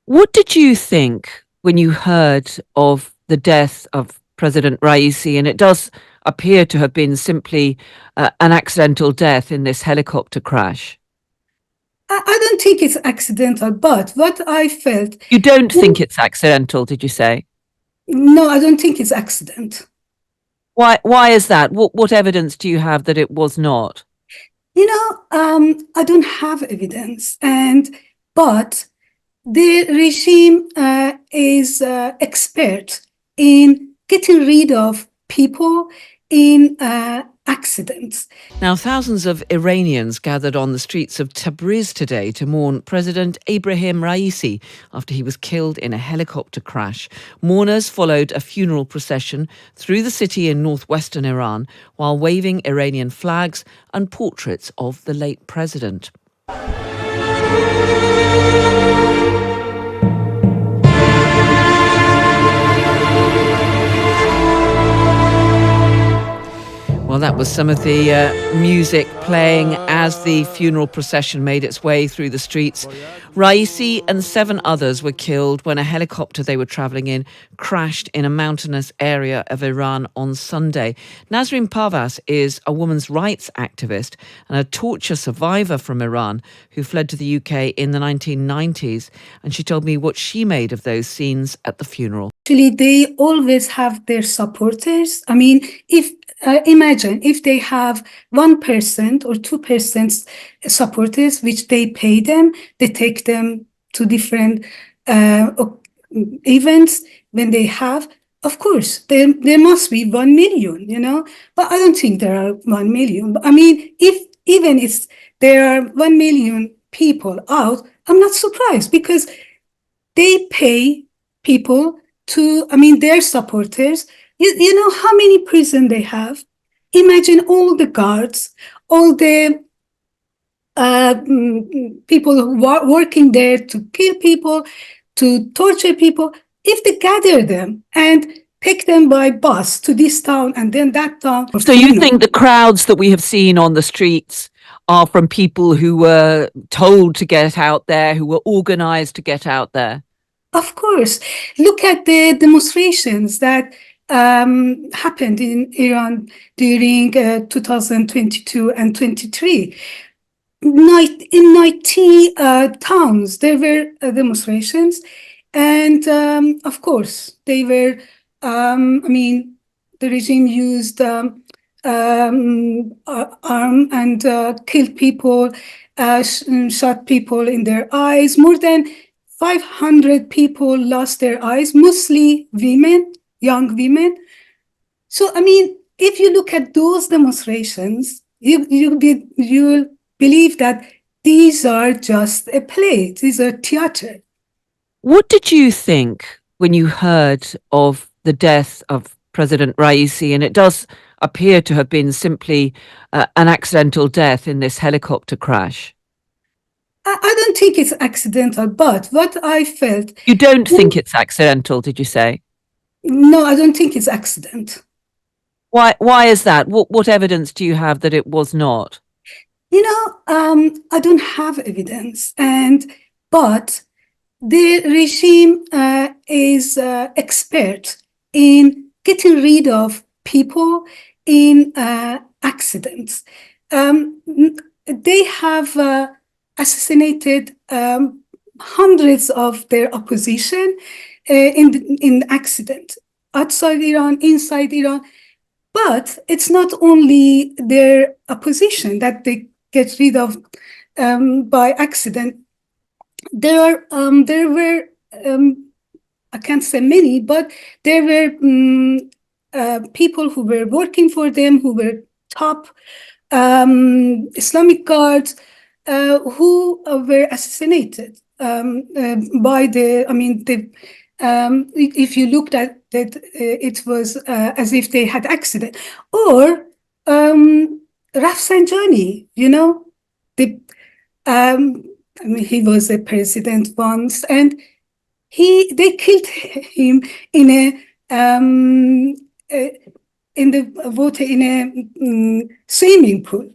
What did you think when you heard of the death of President Raisi? And it does appear to have been simply an accidental death in this helicopter crash. I don't think it's accidental, but what I felt, You don't think it's accidental, did you say? no, I don't think it's accident. Why is that? What evidence do you have that it was not? I don't have evidence, but the regime is expert in getting rid of people in accidents. Now, thousands of Iranians gathered on the streets of Tabriz today to mourn President Ebrahim Raisi after he was killed in a helicopter crash. Mourners followed a funeral procession through the city in northwestern Iran while waving Iranian flags and portraits of the late president. Well, that was some of the music playing as the funeral procession made its way through the streets. Raisi and 7 others were killed when a helicopter they were travelling in crashed in a mountainous area of Iran on Sunday. Nasrin Parvaz is a women's rights activist and a torture survivor from Iran who fled to the UK in the 1990s. And she told me what she made of those scenes at the funeral. Actually, they always have their supporters. I mean, if imagine if they have 1% or 2% supporters, which they pay them, they take them to different events when they have. Of course, there must be 1 million, but I don't think there are 1 million. I mean, if there are 1 million people out, I'm not surprised because they pay people their supporters. You know how many prisons they have? Imagine all the guards, all the people who are working there to kill people, to torture people. If they gather them and take them by bus to this town and then that town. So you think the crowds that we have seen on the streets are from people who were told to get out there, who were organized to get out there? Of course. Look at the demonstrations that happened in Iran during 2022 and 23. In 90 towns, there were demonstrations. And of course, they were, the regime used arm and killed people, shot people in their eyes. More than 500 people lost their eyes, mostly women, young women. So, if you look at those demonstrations, you'll believe that these are just a play, these are theater. What did you think when you heard of the death of President Raisi? And it does appear to have been simply an accidental death in this helicopter crash. I don't think it's accidental, but what I felt... You don't think it's accidental, did you say? No, I don't think it's accident. Why is that? What evidence do you have that it was not? I don't have evidence, but the regime is expert in getting rid of people in accidents. They have assassinated hundreds of their opposition in accident outside Iran, inside Iran. But it's not only their opposition that they get rid of by accident. There were I can't say many, but there were people who were working for them, who were top Islamic guards, who were assassinated by if you looked at that, it was as if they had accident. Or Rafsanjani, he was a president once, and they killed him in a swimming pool.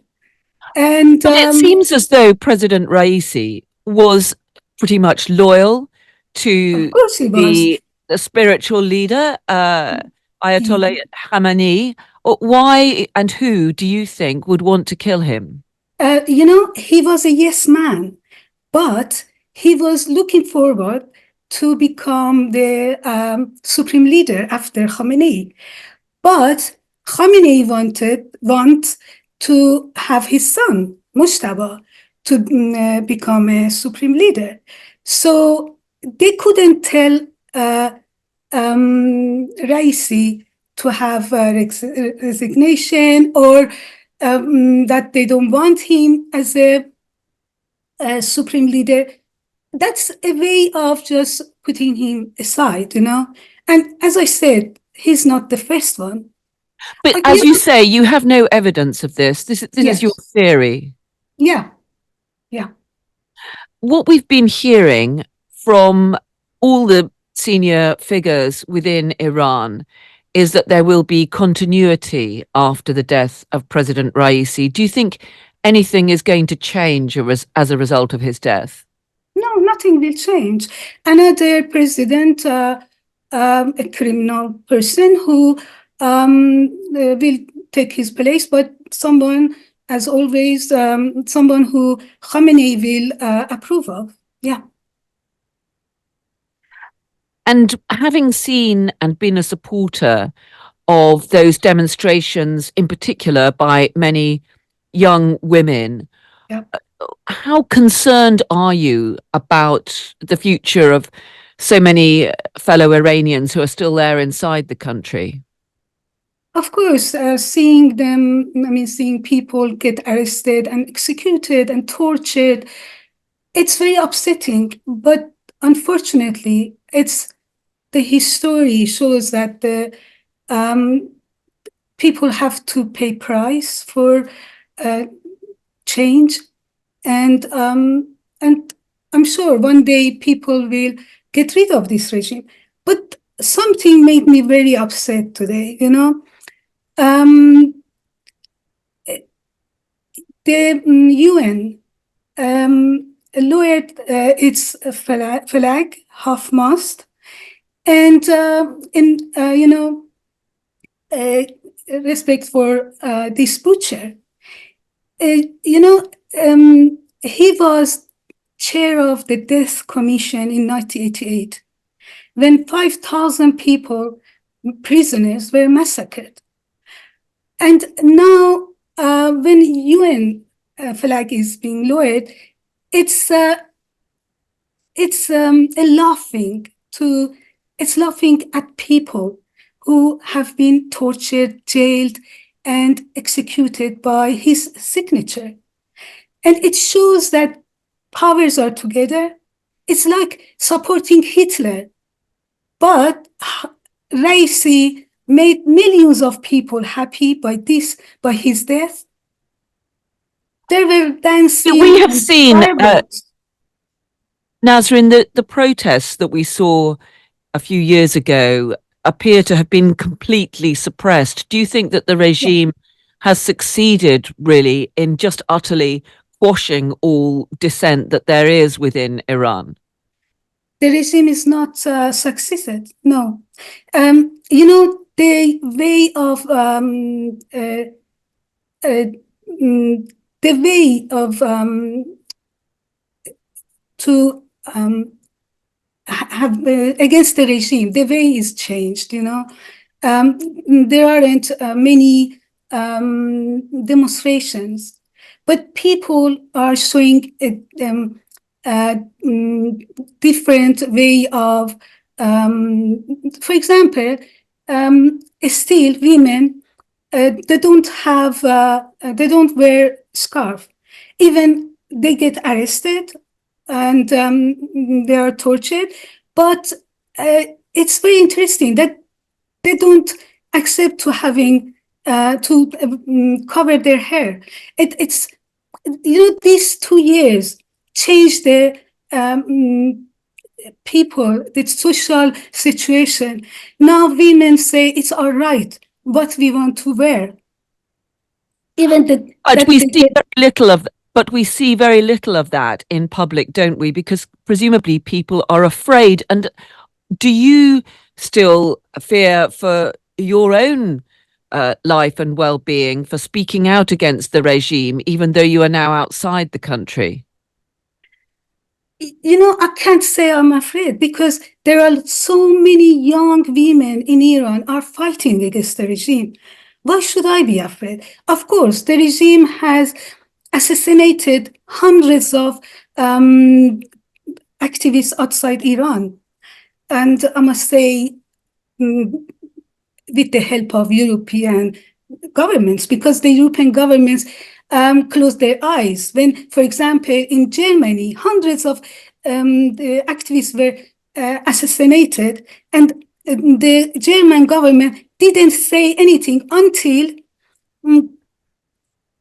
And it seems as though President Raisi was pretty much loyal Of to course he was. the spiritual leader, Ayatollah He, Khamenei. Why and who do you think would want to kill him? he was a yes man, but he was looking forward to become the supreme leader after Khamenei. But Khamenei want to have his son, Mustafa, to become a supreme leader. So they couldn't tell Raisi to have a resignation, or that they don't want him as a supreme leader. That's a way of just putting him aside, And as I said, he's not the first one. But You as you say, you have no evidence of this. This is your Yes. theory. Yeah. Yeah. What we've been hearing from all the senior figures within Iran is that there will be continuity after the death of President Raisi. Do you think anything is going to change as a result of his death? No, nothing will change. Another president, a criminal person who will take his place, but someone, as always, someone who Khamenei will approve of. Yeah. And having seen and been a supporter of those demonstrations, in particular by many young women, Yeah. how concerned are you about the future of so many fellow Iranians who are still there inside the country? Of course, seeing people get arrested and executed and tortured, it's very upsetting. But unfortunately, the history shows that the people have to pay price for change, and I'm sure one day people will get rid of this regime. But something made me very upset today. The UN lowered its flag half-mast, and in respect for this butcher. He was chair of the Death Commission in 1988, when 5,000 people, prisoners, were massacred. And now, when UN flag is being lowered, it's laughing at people who have been tortured, jailed, and executed by his signature. And it shows that powers are together. It's like supporting Hitler. But Raisi made millions of people happy by his death. They were dancing. We have seen, fireworks. Nasrin, the protests that we saw a few years ago appear to have been completely suppressed. Do you think that the regime has succeeded really in just utterly quashing all dissent that there is within Iran? The regime is not succeeded. No. The way of to have against the regime, the way is changed. There aren't many demonstrations, but people are showing a different way of, for example, still women, they don't wear scarf. Even they get arrested and they are tortured. But it's very interesting that they don't accept to having to cover their hair. It's these 2 years changed the people, the social situation. Now women say it's all right what we want to wear. Even But we see very little of But we see very little of that in public, don't we? Because presumably people are afraid. And do you still fear for your own life and well-being for speaking out against the regime, even though you are now outside the country? I can't say I'm afraid because there are so many young women in Iran are fighting against the regime. Why should I be afraid? Of course, the regime has assassinated hundreds of activists outside Iran. And I must say, with the help of European governments, because the European governments closed their eyes. When, for example, in Germany, hundreds of the activists were assassinated, and the German government didn't say anything until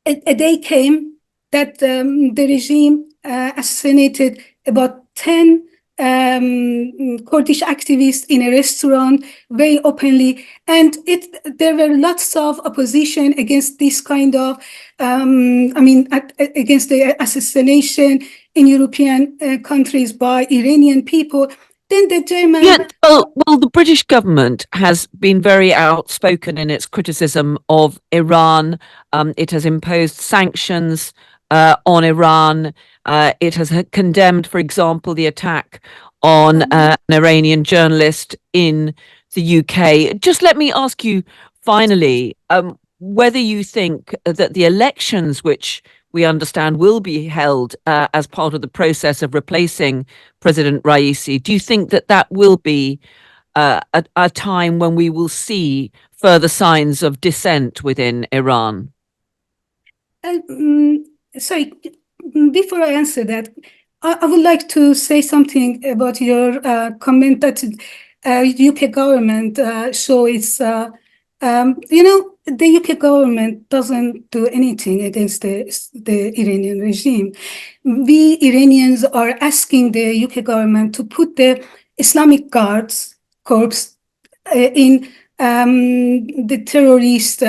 a day came that the regime assassinated about 10 Kurdish activists in a restaurant very openly, and there were lots of opposition against this kind of, against the assassination in European countries by Iranian people. Then the German. Yeah, well, the British government has been very outspoken in its criticism of Iran. It has imposed sanctions on Iran. It has condemned, for example, the attack on an Iranian journalist in the UK. Just let me ask you finally whether you think that the elections, which we understand will be held as part of the process of replacing President Raisi, do you think that that will be a time when we will see further signs of dissent within Iran? Sorry, before I answer that, I would like to say something about your comment that UK government show its, the UK government doesn't do anything against the Iranian regime. We Iranians are asking the UK government to put the Islamic Guards Corps in the terrorist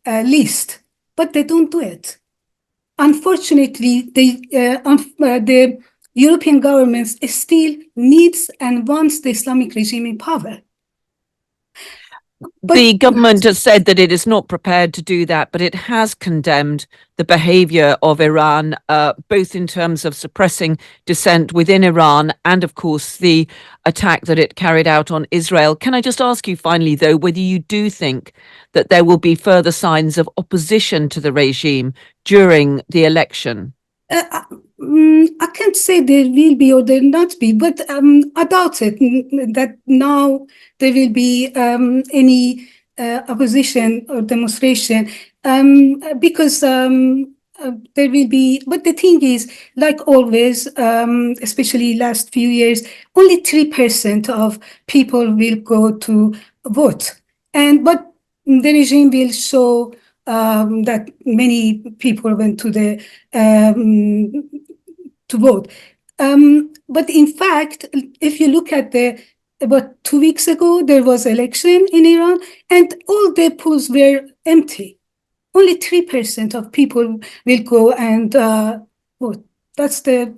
list, but they don't do it. Unfortunately, the European governments still needs and wants the Islamic regime in power. The government has said that it is not prepared to do that, but it has condemned the behavior of Iran, both in terms of suppressing dissent within Iran and, of course, the attack that it carried out on Israel. Can I just ask you finally, though, whether you do think that there will be further signs of opposition to the regime during the election? I can't say there will be or there not be, but I doubt it that now there will be any opposition or demonstration because there will be. But the thing is, like always, especially last few years, only 3% of people will go to vote, but the regime will show that many people went to the to vote. But in fact, if you look at about 2 weeks ago, there was election in Iran, and all the polls were empty. Only 3% of people will go and vote. That's the